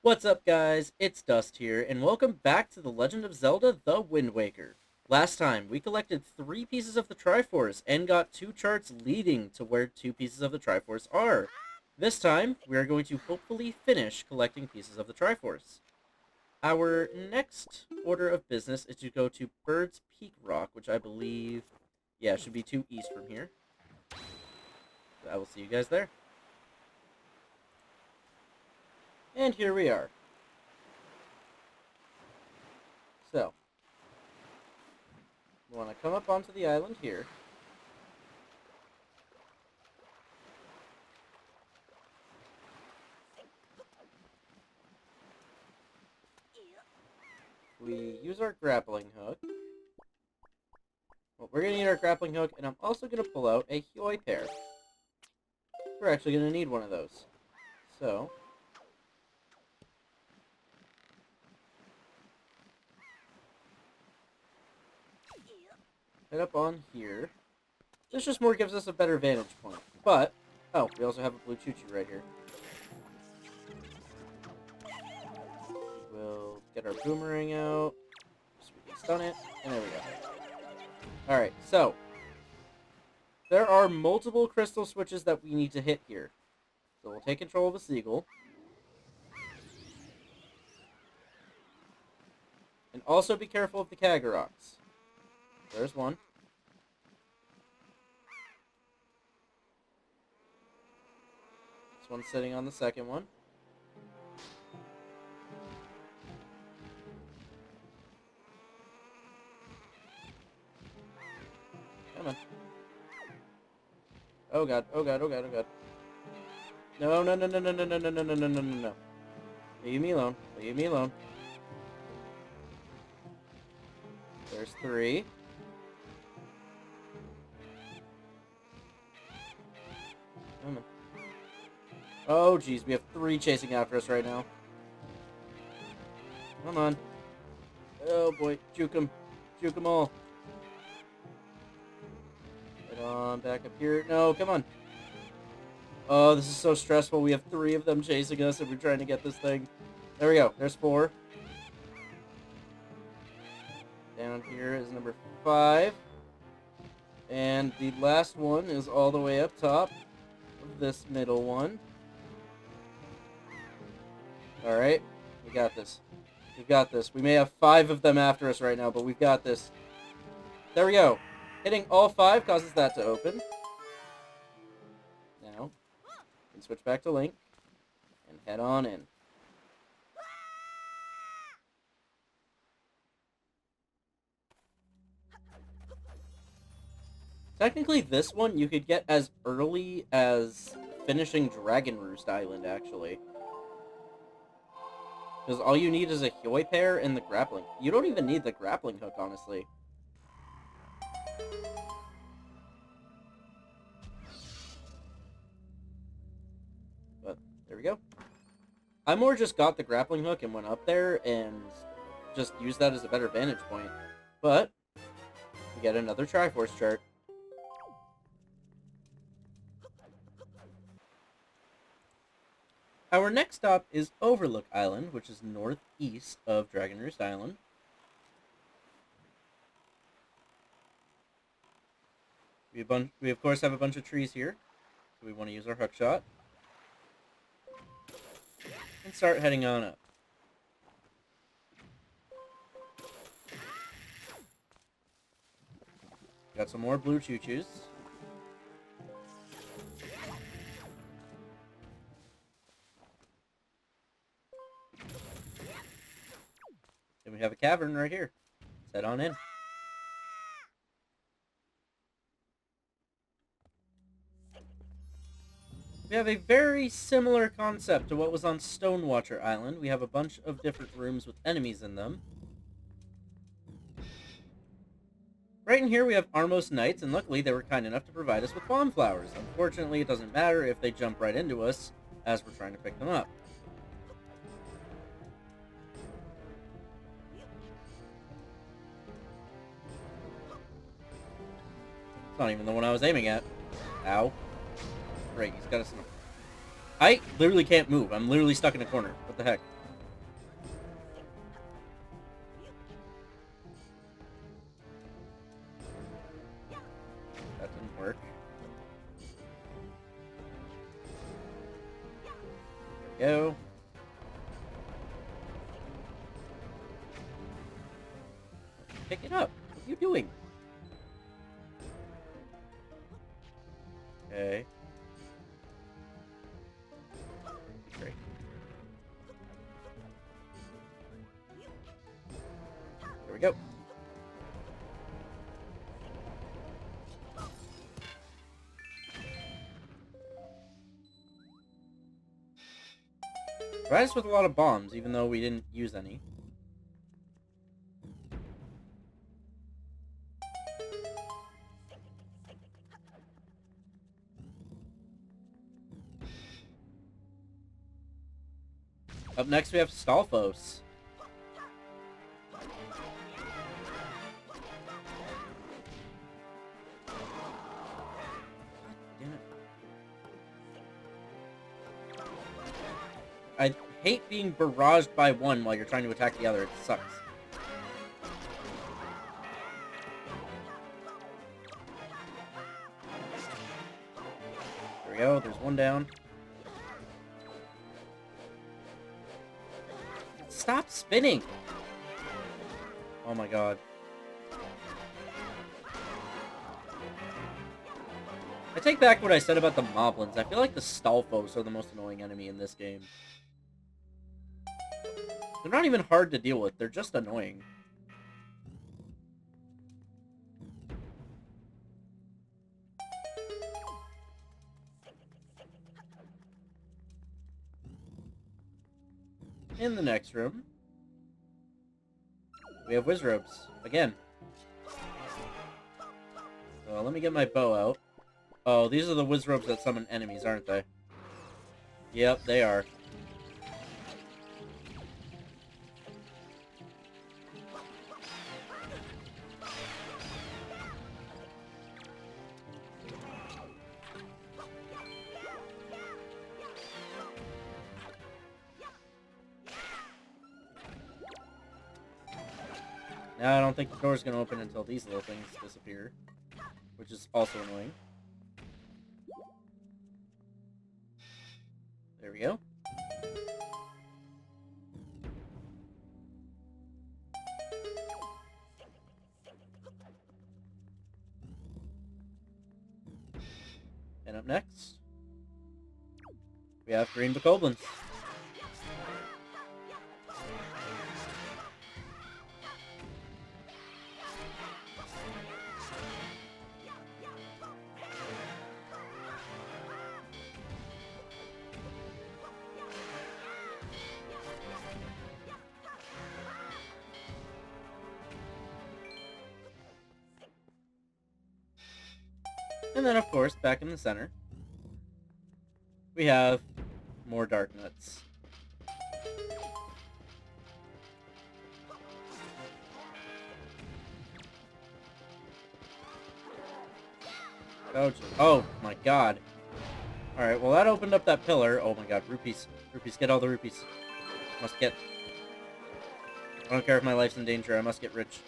What's up, guys? It's Dust here, and welcome back to The Legend of Zelda: The Wind Waker. Last time, we collected 3 pieces of the Triforce and got 2 charts leading to where 2 pieces of the Triforce are. This time, we are going to hopefully finish collecting pieces of the Triforce. Our next order of business is to go to Bird's Peak Rock, which I believe, should be 2 east from here. I will see you guys there. And here we are. So, we want to come up onto the island here. We use our grappling hook. Well, we're going to need our grappling hook, and I'm also going to pull out a Hioi pair. We're actually going to need one of those. So, head up on here. This just more gives us a better vantage point. But, oh, we also have a blue choo-choo right here. We'll get our boomerang out, so we can stun it, and there we go. Alright, so, there are multiple crystal switches that we need to hit here. So we'll take control of the seagull. And also be careful of the Kagaroks. There's one. This one's sitting on the second one. Come on. Oh god, oh god, oh god, oh god. No, no, no, no, no, no, no, no, no, no, no, no, no, no. Leave me alone. Leave me alone. There's 3. Come on. Oh, jeez, we have 3 chasing after us right now. Come on. Oh, boy. Juke them. Juke them all. Get on back up here. No, come on. Oh, this is so stressful. We have 3 of them chasing us, and we're trying to get this thing. There we go. There's 4. Down here is number 5. And the last one is all the way up top of this middle one. Alright. We got this. We've got this. We may have 5 of them after us right now, but we've got this. There we go. Hitting all 5 causes that to open. Now, we can switch back to Link and head on in. Technically, this one you could get as early as finishing Dragon Roost Island, actually. Because all you need is a Hioi pair and the grappling. You don't even need the grappling hook, honestly. But, there we go. I more just got the grappling hook and went up there and just used that as a better vantage point. But, we get another Triforce chart. Our next stop is Overlook Island, which is northeast of Dragon Roost Island. We of course have a bunch of trees here, so we want to use our hook shot. And start heading on up. Got some more blue choo-choos. And we have a cavern right here. Let's head on in. We have a very similar concept to what was on Stonewatcher Island. We have a bunch of different rooms with enemies in them. Right in here we have Armos Knights, and luckily they were kind enough to provide us with bomb flowers. Unfortunately, it doesn't matter if they jump right into us as we're trying to pick them up. It's not even the one I was aiming at. Ow. Great, he's got us in a... I literally can't move. I'm literally stuck in a corner. What the heck? Go. Pick it up. What are you doing? Okay. Great. There we go. Provided us with a lot of bombs, even though we didn't use any. Up next, we have Stalfos. God damn it. I hate being barraged by one while you're trying to attack the other. It sucks. There we go. There's one down. Stop spinning! Oh my god. I take back what I said about the Moblins. I feel like the Stalfos are the most annoying enemy in this game. They're not even hard to deal with, they're just annoying. In the next room, we have Wizrobes. Again. So let me get my bow out. Oh, these are the Wizrobes that summon enemies, aren't they? Yep, they are. Now I don't think the door's gonna open until these little things disappear, which is also annoying. There we go. And up next, we have green bokoblins. And then, of course, back in the center, we have more Dark Nuts. Oh my god. Alright, well that opened up that pillar. Oh my god, rupees. Rupees, get all the rupees. Must get... I don't care if my life's in danger, I must get rich.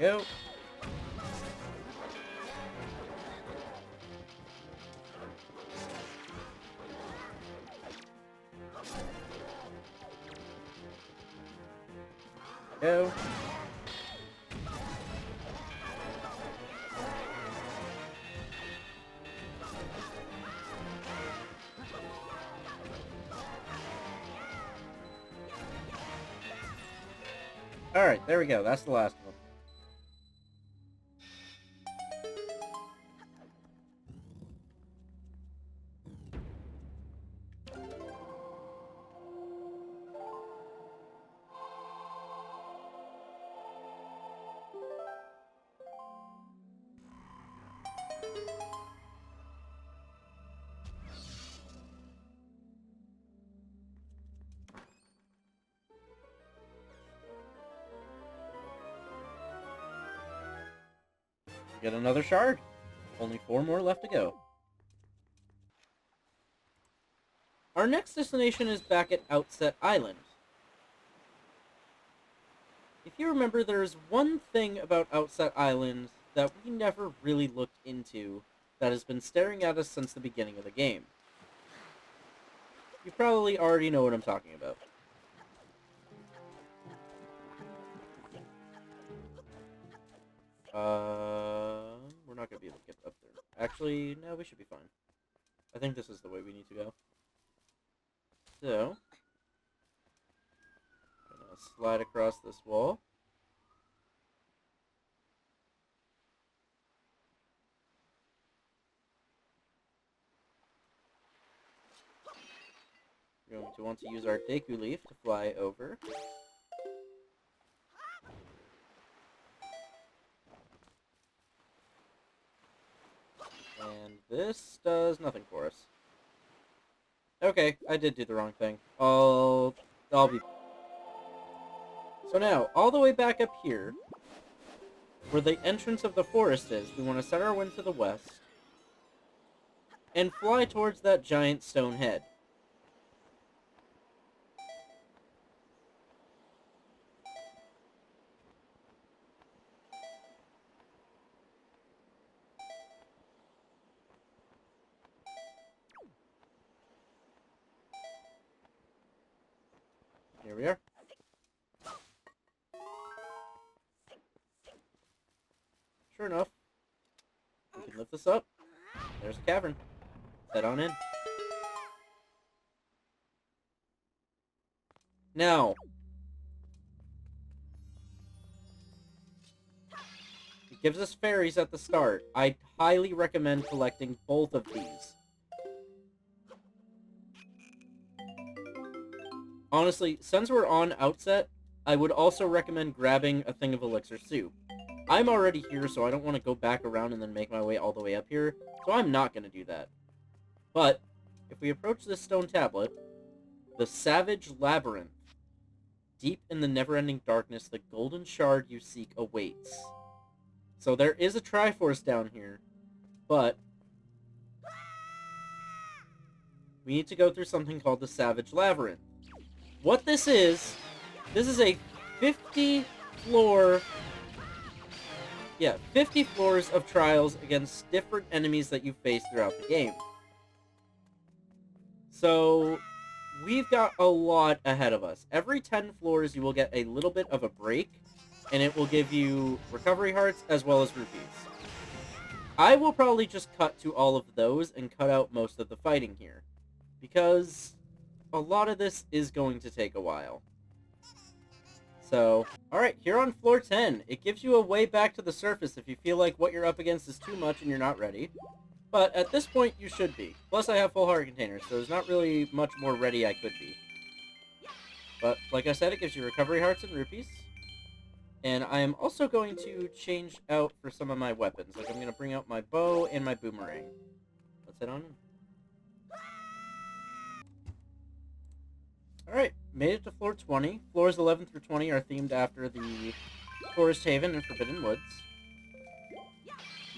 There we go. Go. Alright, there we go. That's the last one. Get another shard. Only 4 more left to go. our next destination is back at Outset Island. If you remember, there's one thing about Outset Island that we never really looked into that has been staring at us since the beginning of the game. You probably already know what I'm talking about. We're not going to be able to get up there. Actually, no, we should be fine. I think this is the way we need to go. So, I'm going to slide across this wall. We're going to want to use our Deku Leaf to fly over. And this does nothing for us. Okay, I did do the wrong thing. I'll be... So now, all the way back up here, where the entrance of the forest is, we want to set our wind to the west, and fly towards that giant stone head. Here we are. Sure enough, we can lift this up. There's a cavern. Head on in. Now, it gives us fairies at the start. I highly recommend collecting both of these. Honestly, since we're on Outset, I would also recommend grabbing a thing of elixir soup. I'm already here, so I don't want to go back around and then make my way all the way up here, so I'm not going to do that. But, if we approach this stone tablet, the Savage Labyrinth, deep in the never-ending darkness, the golden shard you seek awaits. So there is a Triforce down here, but we need to go through something called the Savage Labyrinth. What this is a 50 floors of trials against different enemies that you face throughout the game. So, we've got a lot ahead of us. Every 10 floors you will get a little bit of a break, and it will give you recovery hearts as well as rupees. I will probably just cut to all of those and cut out most of the fighting here, because a lot of this is going to take a while. So, alright, here on floor 10, it gives you a way back to the surface if you feel like what you're up against is too much and you're not ready. But at this point, you should be. Plus, I have full heart containers, so there's not really much more ready I could be. But, like I said, it gives you recovery hearts and rupees. And I am also going to change out for some of my weapons. Like, I'm going to bring out my bow and my boomerang. Let's head on in. Alright, made it to floor 20. Floors 11 through 20 are themed after the Forest Haven and Forbidden Woods.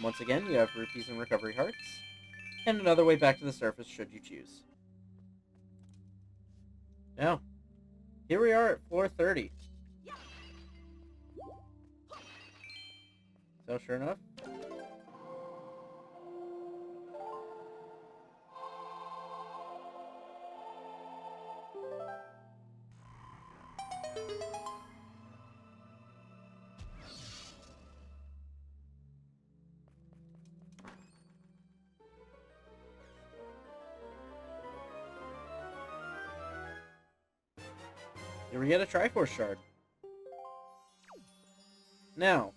Once again, you have rupees and recovery hearts, and another way back to the surface should you choose. Now, here we are at floor 30. So sure enough, here we get a Triforce shard. Now,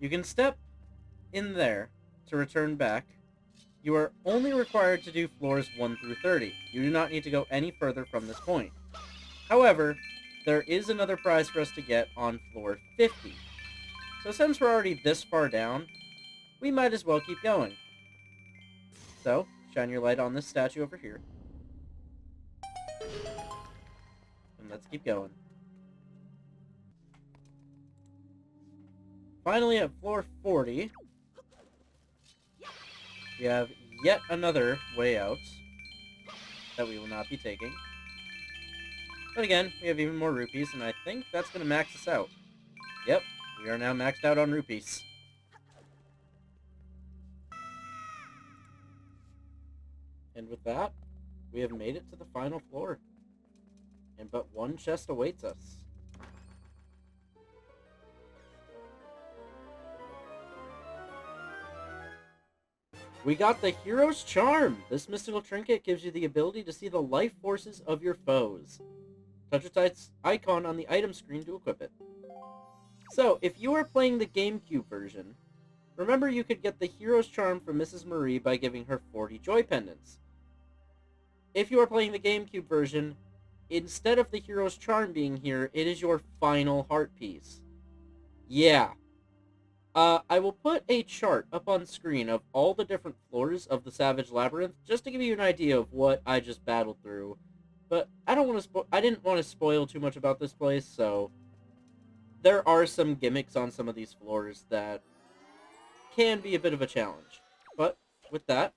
you can step in there to return back. You are only required to do floors 1 through 30. You do not need to go any further from this point. However, there is another prize for us to get on floor 50. So since we're already this far down, we might as well keep going. So, shine your light on this statue over here. And let's keep going. Finally, at floor 40, we have yet another way out. that we will not be taking. But again, we have even more rupees, and I think that's going to max us out. Yep, we are now maxed out on rupees. And with that, we have made it to the final floor. And but one chest awaits us. We got the Hero's Charm! This mystical trinket gives you the ability to see the life forces of your foes. Touch its icon on the item screen to equip it. So, if you are playing the GameCube version, remember you could get the Hero's Charm from Mrs. Marie by giving her 40 Joy Pendants. If you are playing the GameCube version, instead of the Hero's Charm being here, it is your final heart piece. Yeah. I will put a chart up on screen of all the different floors of the Savage Labyrinth, just to give you an idea of what I just battled through. But I didn't want to spoil too much about this place, so there are some gimmicks on some of these floors that can be a bit of a challenge. But with that,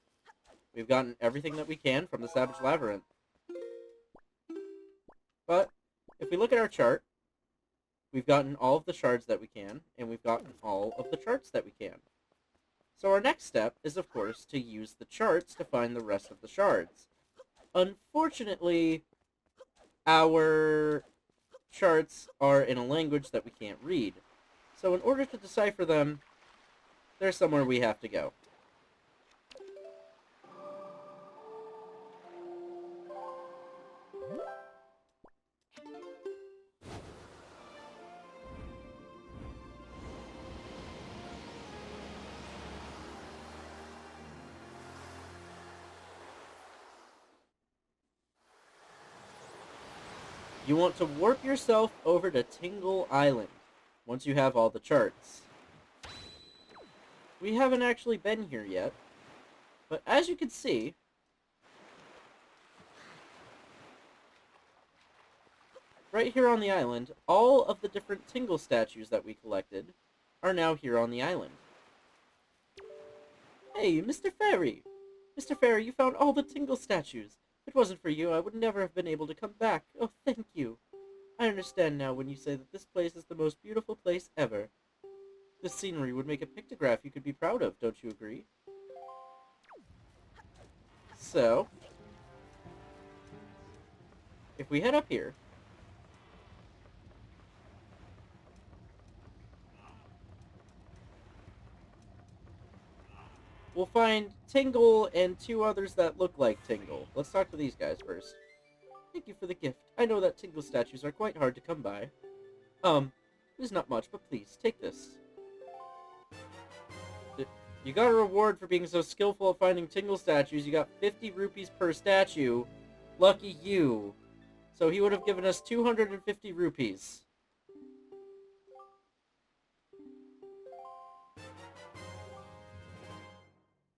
we've gotten everything that we can from the Savage Labyrinth. But if we look at our chart, we've gotten all of the shards that we can, and we've gotten all of the charts that we can. So our next step is, of course, to use the charts to find the rest of the shards. Unfortunately, our charts are in a language that we can't read. So in order to decipher them, there's somewhere we have to go. You want to warp yourself over to Tingle Island once you have all the charts. We haven't actually been here yet, but as you can see, right here on the island, all of the different Tingle statues that we collected are now here on the island. Hey, Mr. Fairy! Mr. Fairy, you found all the Tingle statues. If it wasn't for you, I would never have been able to come back. Oh, thank you. I understand now when you say that this place is the most beautiful place ever. This scenery would make a pictograph you could be proud of, don't you agree? So, if we head up here, we'll find Tingle and two others that look like Tingle. Let's talk to these guys first. Thank you for the gift. I know that Tingle statues are quite hard to come by. It is not much, but please, take this. You got a reward for being so skillful at finding Tingle statues. You got 50 rupees per statue. Lucky you. So he would have given us 250 rupees.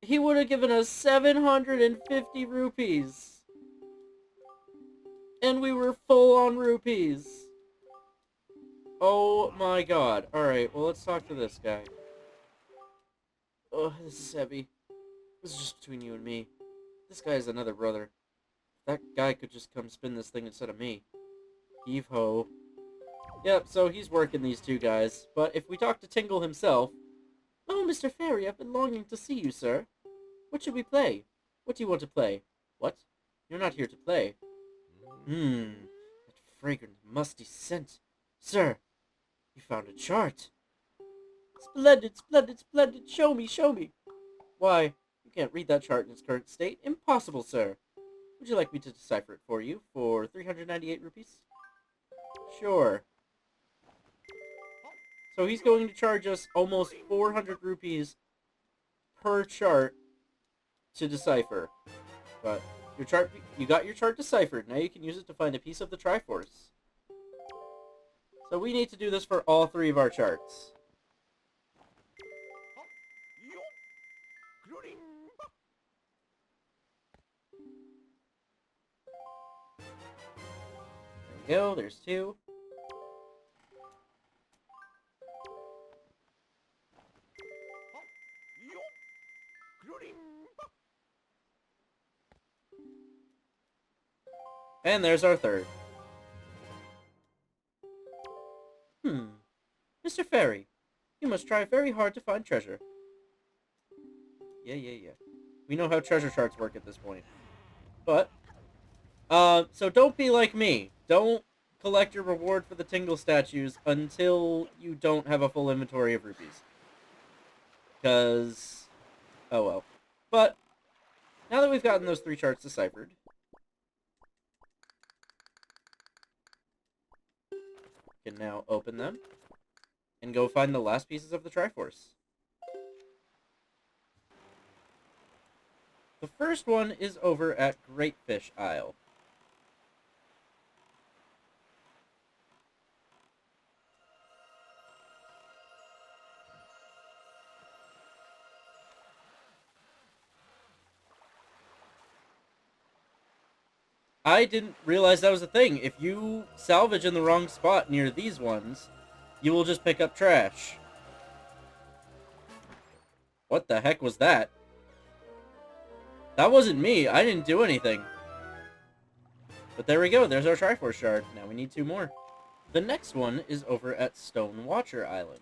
He would have given us 750 rupees. And we were full on rupees. Oh my god. Alright, well let's talk to this guy. Oh, this is heavy. This is just between you and me. This guy is another brother. That guy could just come spin this thing instead of me. Heave-ho. Yep, so he's working these two guys. But if we talk to Tingle himself... Oh, Mr. Fairy, I've been longing to see you, sir. What should we play? What do you want to play? What? You're not here to play. That fragrant, musty scent. Sir, you found a chart. Splendid, splendid, splendid. Show me, show me. Why, you can't read that chart in its current state. Impossible, sir. Would you like me to decipher it for you for 398 rupees? Sure. So he's going to charge us almost 400 rupees per chart to decipher. But you got your chart deciphered. Now you can use it to find a piece of the Triforce. So we need to do this for all three of our charts. There we go, there's two. And there's our third. Mr. Fairy, you must try very hard to find treasure. Yeah. We know how treasure charts work at this point. But, so don't be like me. Don't collect your reward for the Tingle statues until you don't have a full inventory of rupees. Because, oh well. But, now that we've gotten those 3 charts deciphered, we can now open them and go find the last pieces of the Triforce. The first one is over at Great Fish Isle. I didn't realize that was a thing. If you salvage in the wrong spot near these ones, you will just pick up trash. What the heck was that? That wasn't me. I didn't do anything. But there we go. There's our Triforce shard. Now we need 2 more. The next one is over at Stone Watcher Island.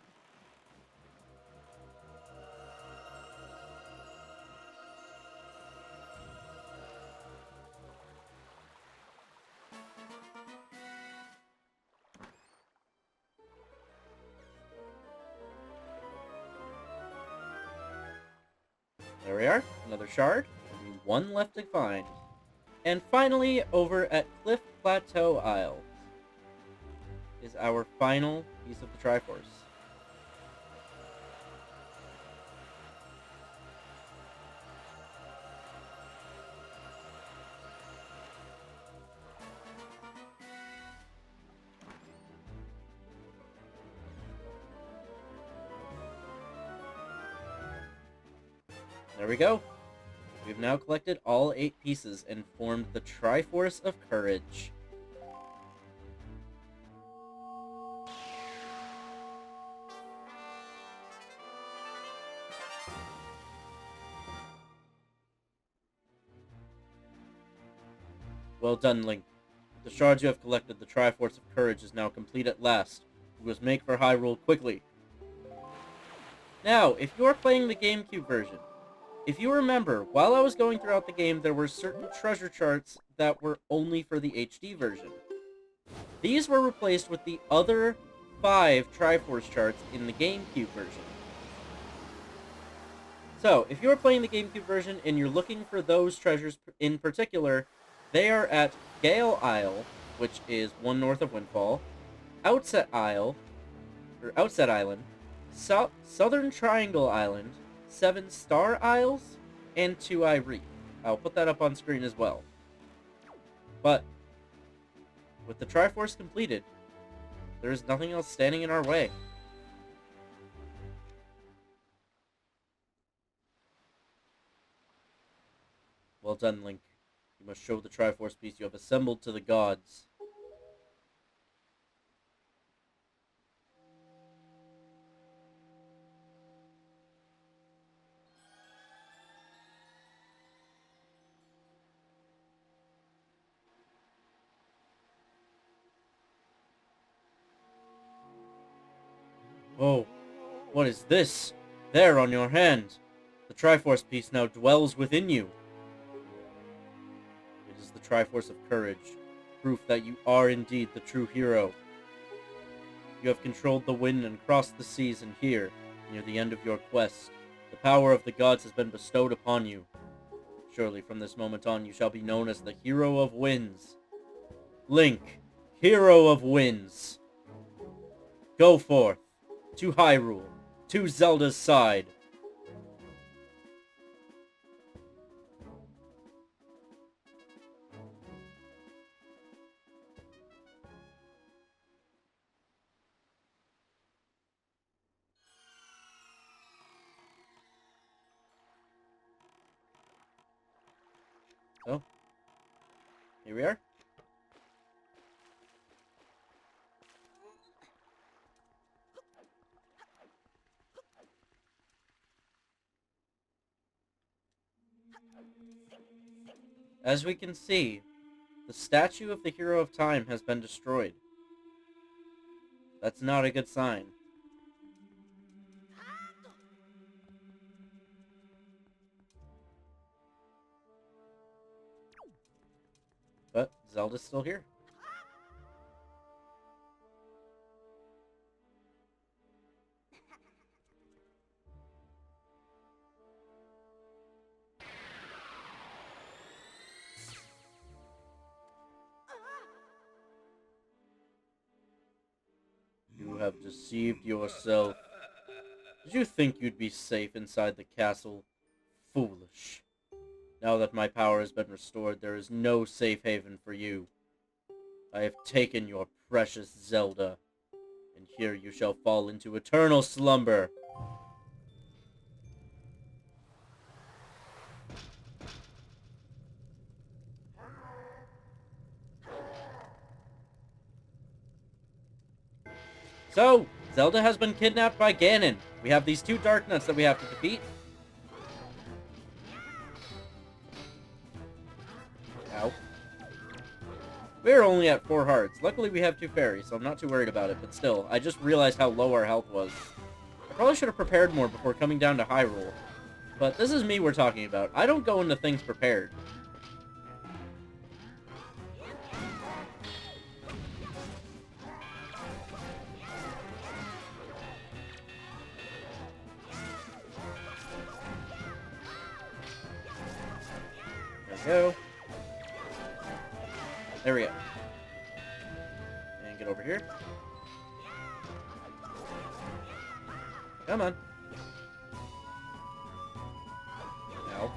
There we are. Another shard. Only 1 left to find. And finally, over at Cliff Plateau Isle is our final piece of the Triforce. There we go. We've now collected all 8 pieces and formed the Triforce of Courage. Well done, Link. With the shards you have collected, the Triforce of Courage is now complete at last. We must make for Hyrule quickly. Now, if you are playing the GameCube version, if you remember, while I was going throughout the game, there were certain treasure charts that were only for the HD version. These were replaced with the other 5 Triforce charts in the GameCube version. So, if you're playing the GameCube version and you're looking for those treasures in particular, they are at Gale Isle, which is 1 north of Windfall, Outset Isle, or Outset Island, Southern Triangle Island, 7 Star Isles, and 2-Eye Reef. I'll put that up on screen as well. But, with the Triforce completed, there is nothing else standing in our way. Well done, Link. You must show the Triforce piece you have assembled to the gods. Oh, what is this? There on your hand. The Triforce piece now dwells within you. It is the Triforce of Courage, proof that you are indeed the true hero. You have controlled the wind and crossed the seas, and here, near the end of your quest, the power of the gods has been bestowed upon you. Surely from this moment on you shall be known as the Hero of Winds. Link, Hero of Winds. Go forth, to Hyrule, to Zelda's side. So, here we are. As we can see, The statue of the Hero of Time has been destroyed. That's not a good sign. But Zelda's still here. You have deceived yourself. Did you think you'd be safe inside the castle? Foolish. Now that my power has been restored, there is no safe haven for you. I have taken your precious Zelda, and here you shall fall into eternal slumber. So, Zelda has been kidnapped by Ganon. We have these 2 Dark Nuts that we have to defeat. Ow. We're only at 4 hearts. Luckily we have 2 fairies, so I'm not too worried about it, but still, I just realized how low our health was. I probably should have prepared more before coming down to Hyrule. But this is me we're talking about. I don't go into things prepared. There we go. There we go. And get over here. Come on. Ow.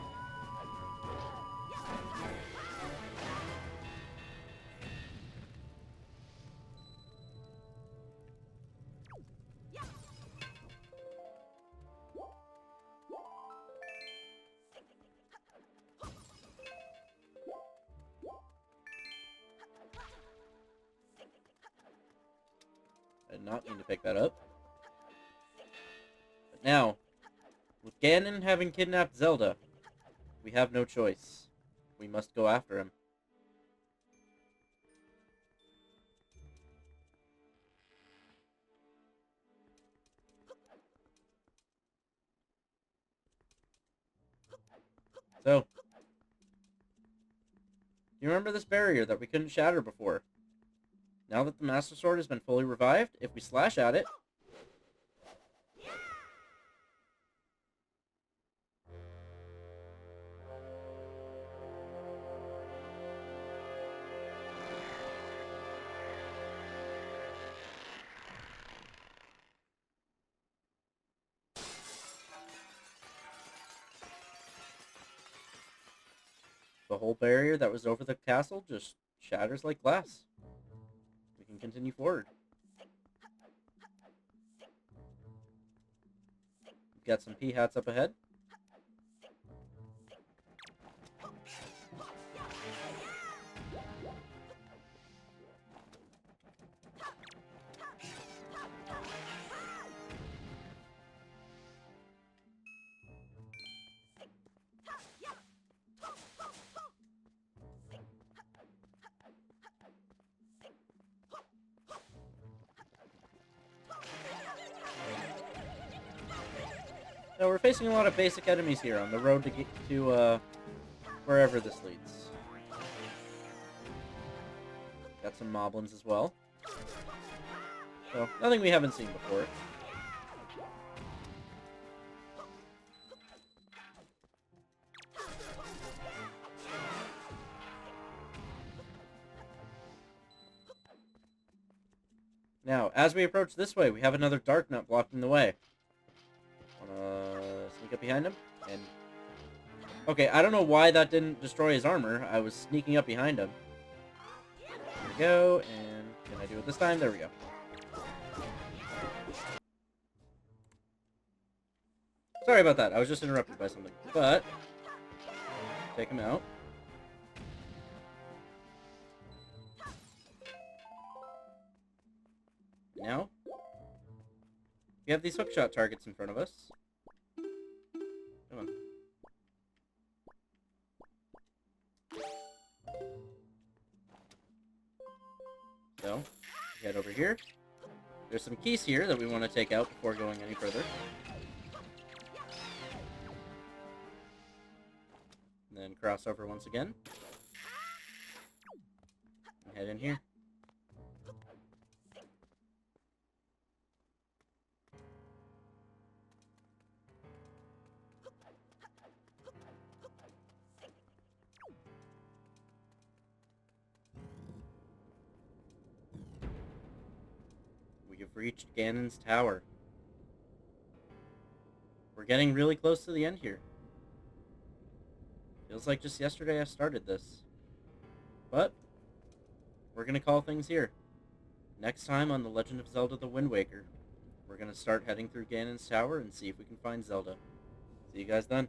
I did not mean to pick that up. But now, with Ganon having kidnapped Zelda, we have no choice. We must go after him. So, you remember this barrier that we couldn't shatter before? Now that the Master Sword has been fully revived, if we slash at it... the whole barrier that was over the castle just shatters like glass. We can continue forward. We've got some P-hats up ahead. So we're facing a lot of basic enemies here on the road to get to wherever this leads. Got some moblins as well. So nothing we haven't seen before. Now, as we approach this way, we have another Dark Nut blocking the way. Wanna sneak up behind him? And okay, I don't know why that didn't destroy his armor. I was sneaking up behind him. There we go, and can I do it this time? There we go. Sorry about that. I was just interrupted by something. But take him out. Now, we have these hookshot targets in front of us. Come on. So, head over here. There's some keys here that we want to take out before going any further. And then cross over once again. And head in here. We have reached Ganon's tower. We're getting really close to the end here. Feels like just yesterday I started this. But we're going to call things here. Next time on The Legend of Zelda the Wind Waker, we're going to start heading through Ganon's tower and see if we can find Zelda. See you guys then.